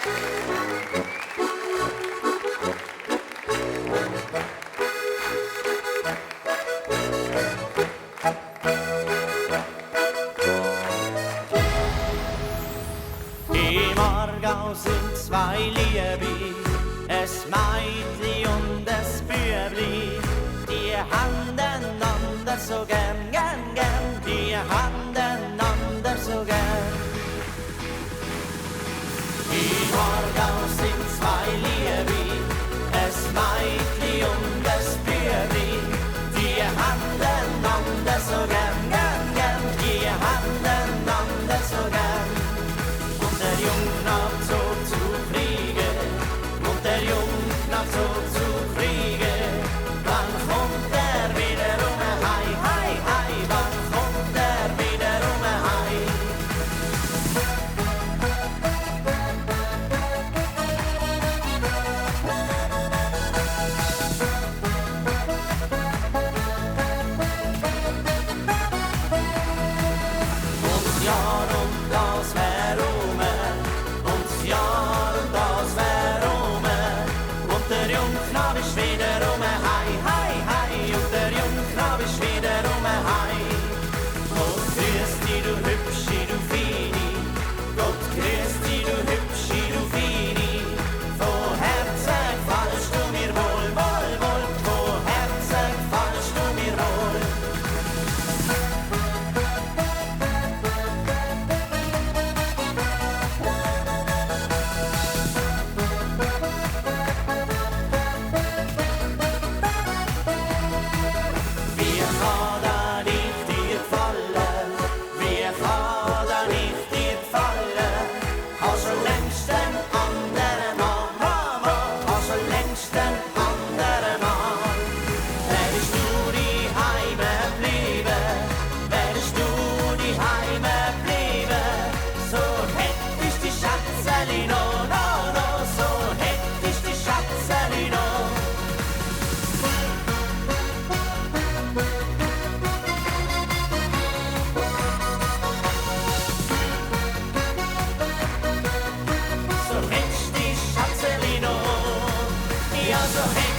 Im Aargau sind zwei Liebe, es Meitli und es Bübli, die haben einander so gern, gern, gern, die haben einander so gern. Im Aargau sind zwei Liebe, es Meitli und es Bübli, die haben einander so gern, gern, gern, die haben einander so gern. Der Jungknapp zog zu Kriege, und der Jungknapp zog zu Kriege. Wann kommt er wieder hei, hei, hei, wann kommt er wieder hei? Und ja, und das wär Jahr und das wär und der Jungknabe ist wieder hei, hei, hei, und der Jungknabe ist wieder hei. Gott grüß dich, du Hübschi, du Fini, Gott grüß dich, du Hübschi, du Fini, von Herzen gefallst du mir wohl, wohl, wohl, von Herzen gefallst du mir wohl. So hättest die Schatzeli noch, ja so hättest